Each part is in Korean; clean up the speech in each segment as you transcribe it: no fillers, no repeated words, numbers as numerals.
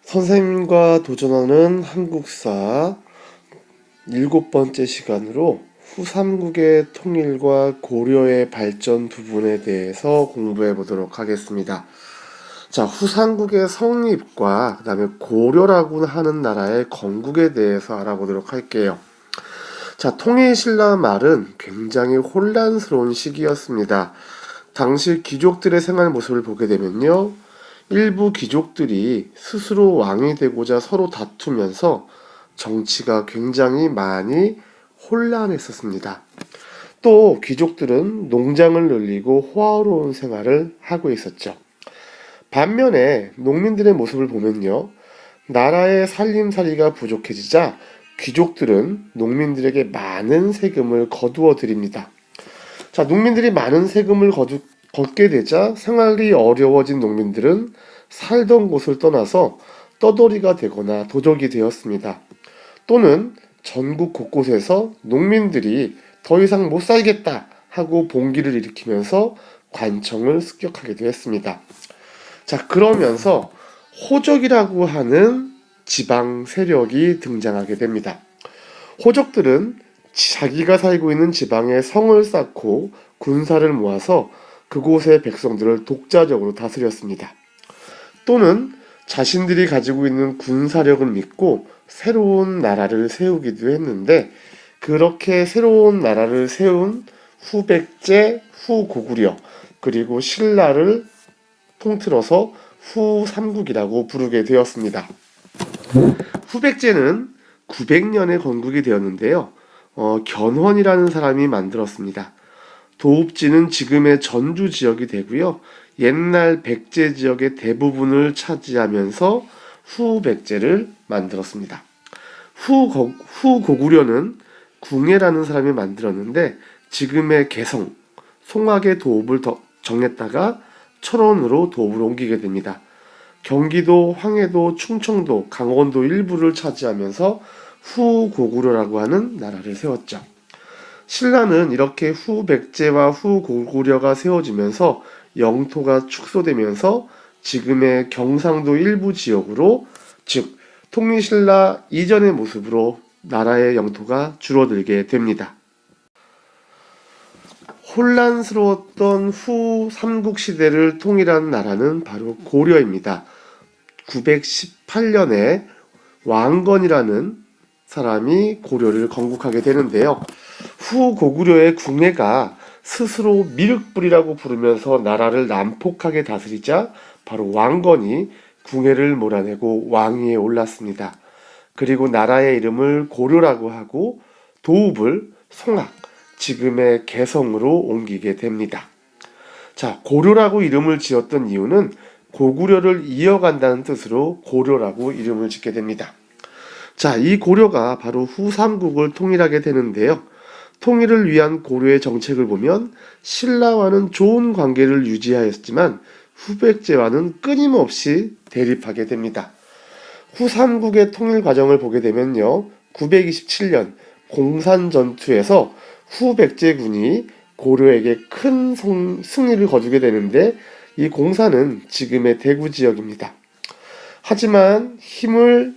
선생님과 도전하는 한국사 7번째 시간으로 후삼국의 통일과 고려의 발전 부분에 대해서 공부해 보도록 하겠습니다. 자, 후삼국의 성립과 그 다음에 고려라고 하는 나라의 건국에 대해서 알아보도록 할게요. 자, 통일신라 말은 굉장히 혼란스러운 시기였습니다. 당시 귀족들의 생활 모습을 보게 되면요, 일부 귀족들이 스스로 왕이 되고자 서로 다투면서 정치가 굉장히 많이 혼란했었습니다. 또 귀족들은 농장을 늘리고 호화로운 생활을 하고 있었죠. 반면에 농민들의 모습을 보면요, 나라의 살림살이가 부족해지자 귀족들은 농민들에게 많은 세금을 거두어 드립니다. 자, 농민들이 많은 세금을 걷게 되자 생활이 어려워진 농민들은 살던 곳을 떠나서 떠돌이가 되거나 도적이 되었습니다. 또는 전국 곳곳에서 농민들이 더 이상 못 살겠다 하고 봉기를 일으키면서 관청을 습격하기도 했습니다. 자, 그러면서 호족이라고 하는 지방 세력이 등장하게 됩니다. 호족들은 자기가 살고 있는 지방에 성을 쌓고 군사를 모아서 그곳의 백성들을 독자적으로 다스렸습니다. 또는 자신들이 가지고 있는 군사력을 믿고 새로운 나라를 세우기도 했는데, 그렇게 새로운 나라를 세운 후백제, 후고구려, 그리고 신라를 통틀어서 후삼국이라고 부르게 되었습니다. 후백제는 900년에 건국이 되었는데요. 견훤이라는 사람이 만들었습니다. 도읍지는 지금의 전주 지역이 되고요. 옛날 백제 지역의 대부분을 차지하면서 후백제를 만들었습니다. 후고구려는 궁예라는 사람이 만들었는데, 지금의 개성, 송악의 도읍을 정했다가 철원으로 도읍을 옮기게 됩니다. 경기도, 황해도, 충청도, 강원도 일부를 차지하면서 후고구려라고 하는 나라를 세웠죠. 신라는 이렇게 후백제와 후고구려가 세워지면서 영토가 축소되면서 지금의 경상도 일부 지역으로, 즉 통일신라 이전의 모습으로 나라의 영토가 줄어들게 됩니다. 혼란스러웠던 후 삼국시대를 통일한 나라는 바로 고려입니다. 918년에 왕건이라는 사람이 고려를 건국하게 되는데요. 후고구려의 궁예가 스스로 미륵불이라고 부르면서 나라를 난폭하게 다스리자 바로 왕건이 궁예를 몰아내고 왕위에 올랐습니다. 그리고 나라의 이름을 고려라고 하고 도읍을 송악, 지금의 개성으로 옮기게 됩니다. 자, 고려라고 이름을 지었던 이유는 고구려를 이어간다는 뜻으로 고려라고 이름을 짓게 됩니다. 자, 이 고려가 바로 후삼국을 통일하게 되는데요. 통일을 위한 고려의 정책을 보면 신라와는 좋은 관계를 유지하였지만 후백제와는 끊임없이 대립하게 됩니다. 후삼국의 통일 과정을 보게 되면요, 927년 공산전투에서 후백제군이 고려에게 큰 승리를 거두게 되는데, 이 공산은 지금의 대구 지역입니다. 하지만 힘을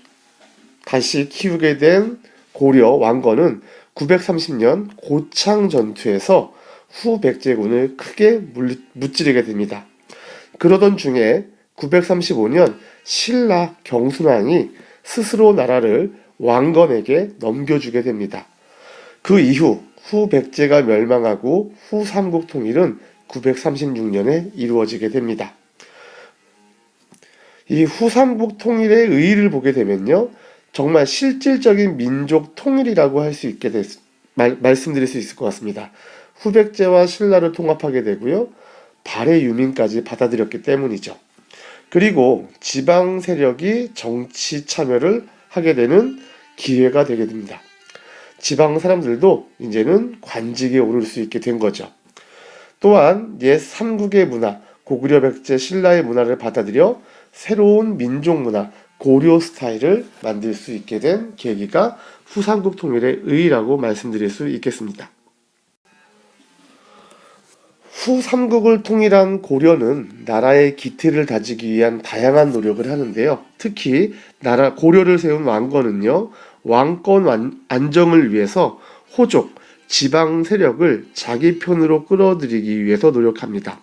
다시 키우게 된 고려 왕건은 930년 고창 전투에서 후백제군을 크게 무찌르게 됩니다. 그러던 중에 935년 신라 경순왕이 스스로 나라를 왕건에게 넘겨주게 됩니다. 그 이후 후백제가 멸망하고 후삼국 통일은 936년에 이루어지게 됩니다. 이 후삼국 통일의 의의를 보게 되면요, 정말 실질적인 민족 통일이라고 할 수 있게 말씀드릴 수 있을 것 같습니다. 후백제와 신라를 통합하게 되고요, 발해 유민까지 받아들였기 때문이죠. 그리고 지방 세력이 정치 참여를 하게 되는 기회가 되게 됩니다. 지방 사람들도 이제는 관직에 오를 수 있게 된 거죠. 또한 옛 삼국의 문화, 고구려, 백제, 신라의 문화를 받아들여 새로운 민족 문화, 고려 스타일을 만들 수 있게 된 계기가 후삼국 통일의 의의라고 말씀드릴 수 있겠습니다. 후 삼국을 통일한 고려는 나라의 기틀을 다지기 위한 다양한 노력을 하는데요. 특히 고려를 세운 왕건은요, 안정을 위해서 호족, 지방 세력을 자기 편으로 끌어들이기 위해서 노력합니다.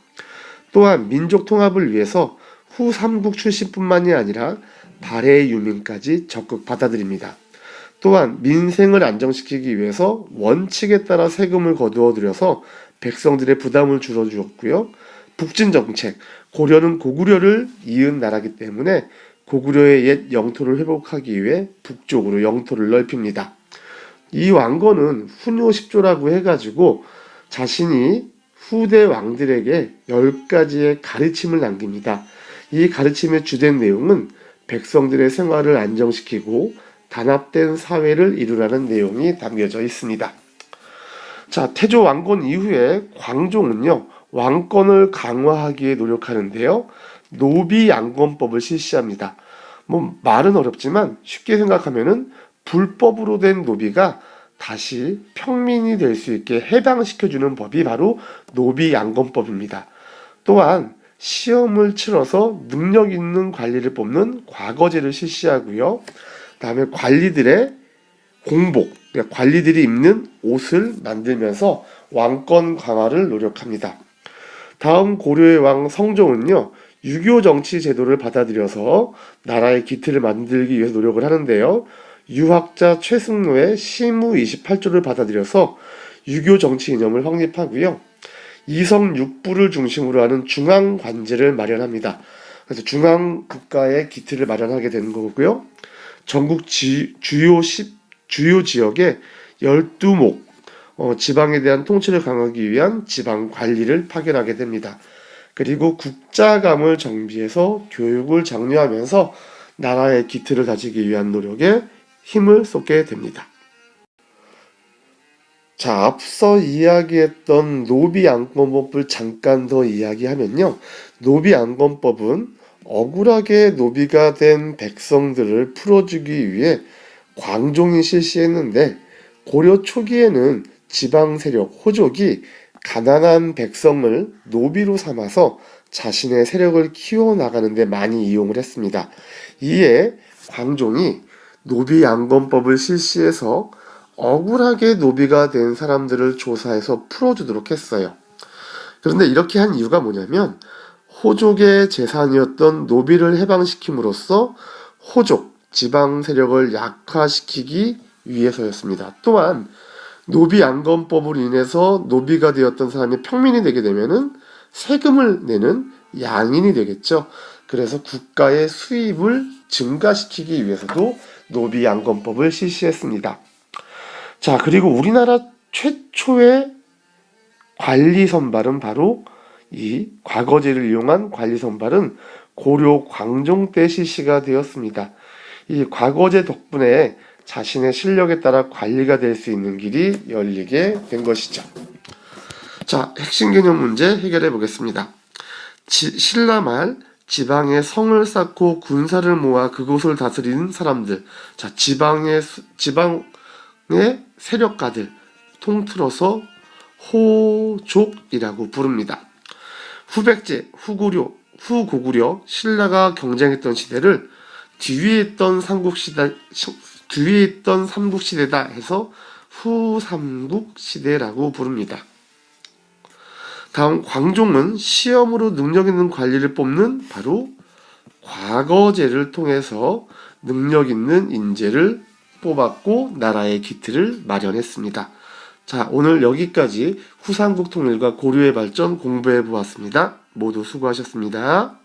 또한 민족 통합을 위해서 후 삼국 출신뿐만이 아니라 발해 유민까지 적극 받아들입니다. 또한 민생을 안정시키기 위해서 원칙에 따라 세금을 거두어 들여서 백성들의 부담을 줄여주었고요. 북진 정책, 고려는 고구려를 이은 나라이기 때문에 고구려의 옛 영토를 회복하기 위해 북쪽으로 영토를 넓힙니다. 이 왕건은 훈요십조라고 해가지고 자신이 후대 왕들에게 10가지의 가르침을 남깁니다. 이 가르침의 주된 내용은 백성들의 생활을 안정시키고 단합된 사회를 이루라는 내용이 담겨져 있습니다. 자, 태조 왕건 이후에 광종은요, 왕권을 강화하기에 노력하는데요. 노비양건법을 실시합니다. 말은 어렵지만 쉽게 생각하면은 불법으로 된 노비가 다시 평민이 될 수 있게 해방시켜주는 법이 바로 노비양건법입니다. 또한 시험을 치러서 능력 있는 관리를 뽑는 과거제를 실시하고요. 그다음에 관리들의 공복, 그러니까 관리들이 입는 옷을 만들면서 왕권 강화를 노력합니다. 다음 고려의 왕 성종은요, 유교 정치 제도를 받아들여서 나라의 기틀을 만들기 위해서 노력을 하는데요. 유학자 최승로의 시무 28조를 받아들여서 유교 정치 이념을 확립하고요. 이성 육부를 중심으로 하는 중앙관제를 마련합니다. 그래서 중앙 국가의 기틀을 마련하게 되는 거고요. 전국 주요 지역에 12목 지방에 대한 통치를 강화하기 위한 지방 관리를 파견하게 됩니다. 그리고 국자감을 정비해서 교육을 장려하면서 나라의 기틀을 다지기 위한 노력에 힘을 쏟게 됩니다. 자, 앞서 이야기했던 노비양건법을 잠깐 더 이야기하면요. 노비양건법은 억울하게 노비가 된 백성들을 풀어주기 위해 광종이 실시했는데, 고려 초기에는 지방 세력 호족이 가난한 백성을 노비로 삼아서 자신의 세력을 키워나가는 데 많이 이용을 했습니다. 이에 광종이 노비양건법을 실시해서 억울하게 노비가 된 사람들을 조사해서 풀어주도록 했어요. 그런데 이렇게 한 이유가 뭐냐면, 호족의 재산이었던 노비를 해방시킴으로써 호족, 지방 세력을 약화시키기 위해서였습니다. 또한 노비양건법으로 인해서 노비가 되었던 사람이 평민이 되게 되면은 세금을 내는 양인이 되겠죠. 그래서 국가의 수입을 증가시키기 위해서도 노비양건법을 실시했습니다. 자, 그리고 우리나라 최초의 관리 선발은 바로 이 과거제를 이용한 관리 선발은 고려 광종 때 실시가 되었습니다. 이 과거제 덕분에 자신의 실력에 따라 관리가 될 수 있는 길이 열리게 된 것이죠. 자, 핵심 개념 문제 해결해 보겠습니다. 신라 말 지방에 성을 쌓고 군사를 모아 그곳을 다스리는 사람들, 자, 지방의 세력가들 통틀어서 호족이라고 부릅니다. 후백제, 후고구려, 신라가 경쟁했던 시대를 뒤에 있던 삼국시대다 해서 후삼국시대라고 부릅니다. 다음 광종은 시험으로 능력 있는 관리를 뽑는 바로 과거제를 통해서 능력 있는 인재를 뽑았고 나라의 기틀을 마련했습니다. 자, 오늘 여기까지 후삼국 통일과 고려의 발전 공부해 보았습니다. 모두 수고하셨습니다.